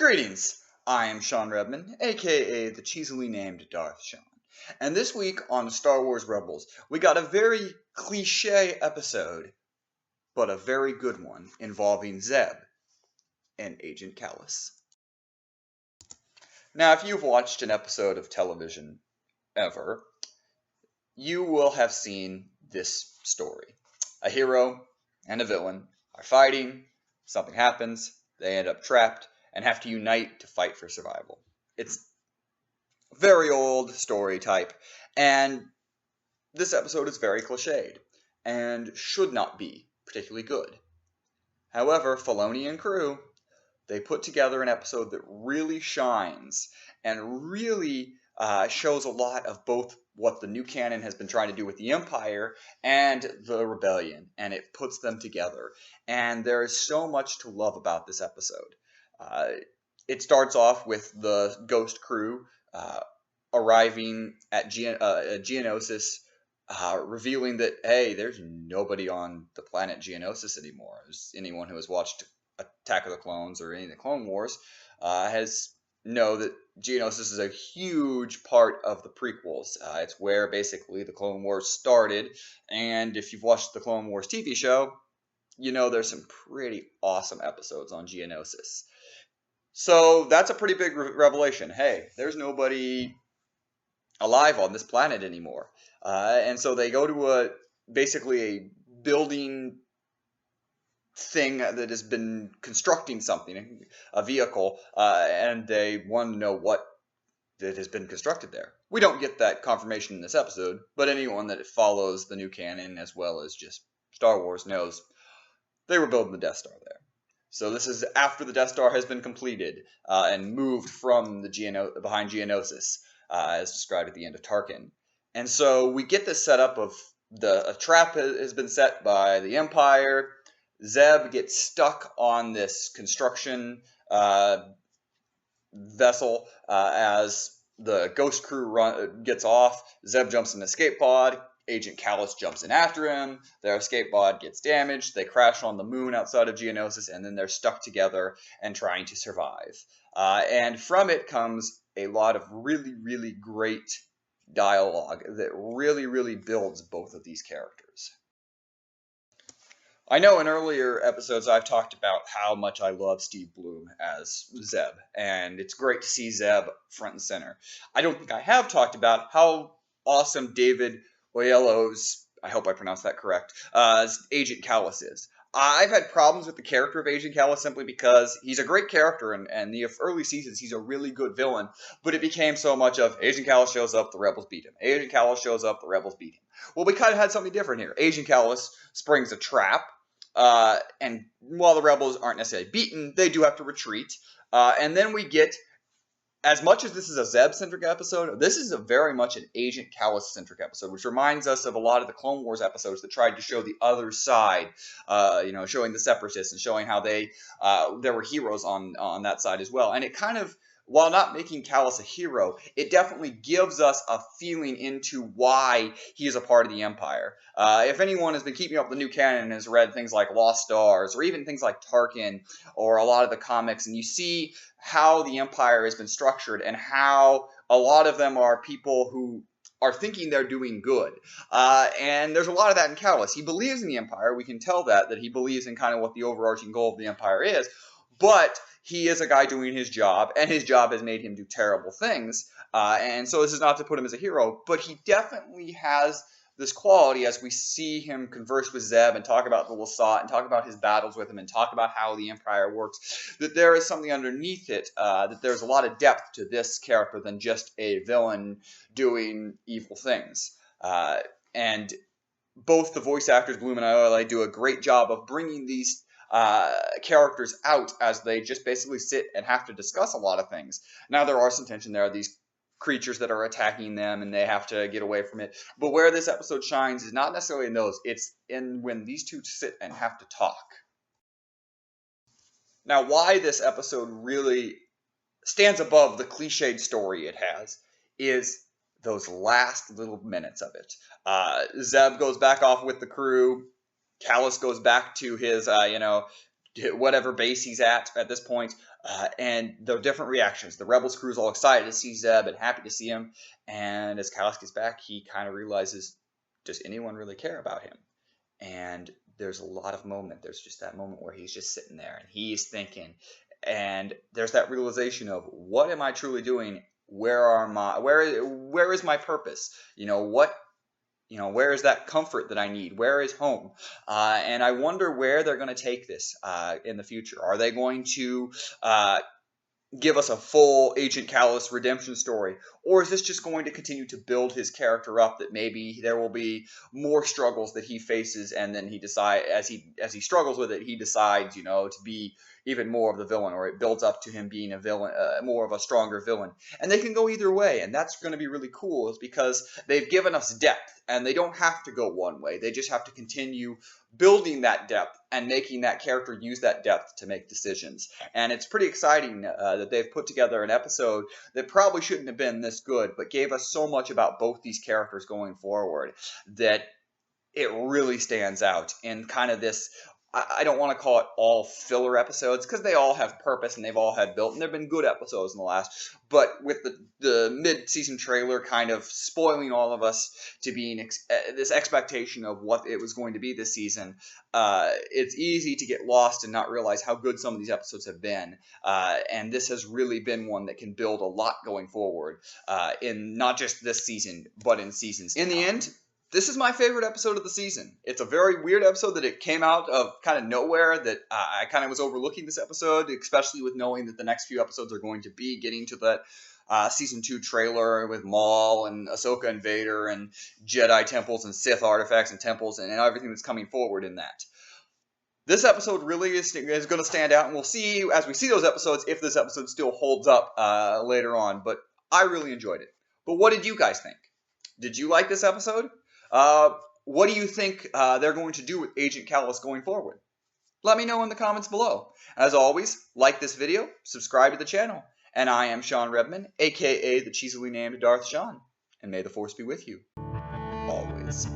Greetings, I am Sean Redman, aka the cheesily named Darth Shawn. And this week on Star Wars Rebels, we got a very cliche episode, but a very good one, involving Zeb and Agent Kallus. Now, if you've watched an episode of television ever, you will have seen this story. A hero and a villain are fighting, something happens, they end up trapped, and have to unite to fight for survival. It's a very old story type, and this episode is very cliched, and should not be particularly good. However, Filoni and crew, they put together an episode that really shines, and really shows a lot of both what the new canon has been trying to do with the Empire and the Rebellion, and it puts them together. And there is so much to love about this episode. It starts off with the Ghost crew arriving at Geonosis, revealing that, hey, there's nobody on the planet Geonosis anymore. There's anyone who has watched Attack of the Clones or any of the Clone Wars has know that Geonosis is a huge part of the prequels. It's where basically the Clone Wars started, and if you've watched the Clone Wars TV show, you know there's some pretty awesome episodes on Geonosis. So that's a pretty big revelation. Hey, there's nobody alive on this planet anymore. And so they go to basically a building thing that has been constructing something, a vehicle, and they want to know what that has been constructed there. We don't get that confirmation in this episode, but anyone that follows the new canon as well as just Star Wars knows they were building the Death Star there. So this is after the Death Star has been completed and moved from the behind Geonosis, as described at the end of Tarkin. And so we get this setup of a trap has been set by the Empire. Zeb gets stuck on this construction vessel as the Ghost crew gets off. Zeb jumps in an escape pod. Agent Kallus jumps in after him. Their escape pod gets damaged. They crash on the moon outside of Geonosis, and then they're stuck together and trying to survive. And from it comes a lot of really, really great dialogue that really, really builds both of these characters. I know in earlier episodes I've talked about how much I love Steve Blum as Zeb, and it's great to see Zeb front and center. I don't think I have talked about how awesome David Oyelowo's, I hope I pronounced that correct, Agent Kallus is. I've had problems with the character of Agent Kallus simply because he's a great character, and the early seasons he's a really good villain, but it became so much of Agent Kallus shows up, the rebels beat him. Agent Kallus shows up, the rebels beat him. Well, we kind of had something different here. Agent Kallus springs a trap, and while the rebels aren't necessarily beaten, they do have to retreat. And then we get, as much as this is a Zeb-centric episode, this is very much an Agent Kallus-centric episode, which reminds us of a lot of the Clone Wars episodes that tried to show the other side, showing the Separatists and showing how there were heroes on that side as well. And it kind of, while not making Kallus a hero, it definitely gives us a feeling into why he is a part of the Empire. If anyone has been keeping up with the new canon and has read things like Lost Stars, or even things like Tarkin, or a lot of the comics, and you see how the Empire has been structured, and how a lot of them are people who are thinking they're doing good. And there's a lot of that in Kallus. He believes in the Empire. We can tell that he believes in kind of what the overarching goal of the Empire is, but he is a guy doing his job, and his job has made him do terrible things. And so this is not to put him as a hero, but he definitely has this quality as we see him converse with Zeb and talk about the Lasat and talk about his battles with him and talk about how the Empire works, that there is something underneath it, that there's a lot of depth to this character than just a villain doing evil things. And both the voice actors, Bloom and Oyelowo, do a great job of bringing these characters out as they just basically sit and have to discuss a lot of things. Now there are some tension there. These creatures that are attacking them and they have to get away from it. But where this episode shines is not necessarily in those. It's in when these two sit and have to talk. Now, why this episode really stands above the cliched story it has is those last little minutes of it. Zeb goes back off with the crew. Kallus goes back to his, whatever base he's at this point. and the different reactions. The Rebels crew's all excited to see Zeb and happy to see him, and as Kallus gets back, he kind of realizes, does anyone really care about him? And there's a lot of moment. There's just that moment where he's just sitting there and he's thinking, and there's that realization of, what am I truly doing? Where is my purpose? Where is that comfort that I need? Where is home? And I wonder where they're going to take this in the future. Are they going to give us a full Agent Kallus redemption story, or is this just going to continue to build his character up, that maybe there will be more struggles that he faces, and then he decides, as he struggles with it, he decides to be even more of the villain, or it builds up to him being a villain, more of a stronger villain. And they can go either way, and that's going to be really cool, is because they've given us depth, and they don't have to go one way. They just have to continue building that depth and making that character use that depth to make decisions. And it's pretty exciting that they've put together an episode that probably shouldn't have been this good, but gave us so much about both these characters going forward that it really stands out in kind of this. I don't want to call it all filler episodes, because they all have purpose and they've all had built, and there have been good episodes in the last. But with the mid-season trailer kind of spoiling all of us to being this expectation of what it was going to be this season, it's easy to get lost and not realize how good some of these episodes have been. And this has really been one that can build a lot going forward, in not just this season, but in seasons. In the end, this is my favorite episode of the season. It's a very weird episode that it came out of kind of nowhere, that I kind of was overlooking this episode, especially with knowing that the next few episodes are going to be getting to that season 2 trailer with Maul and Ahsoka and Vader and Jedi temples and Sith artifacts and temples and everything that's coming forward in that. This episode really is going to stand out, and we'll see as we see those episodes if this episode still holds up later on. But I really enjoyed it. But what did you guys think? Did you like this episode? What do you think they're going to do with Agent Kallus going forward? Let me know in the comments below. As always, like this video, subscribe to the channel, and I am Shawn Redman, aka the cheesily named Darth Shawn, and may the Force be with you always.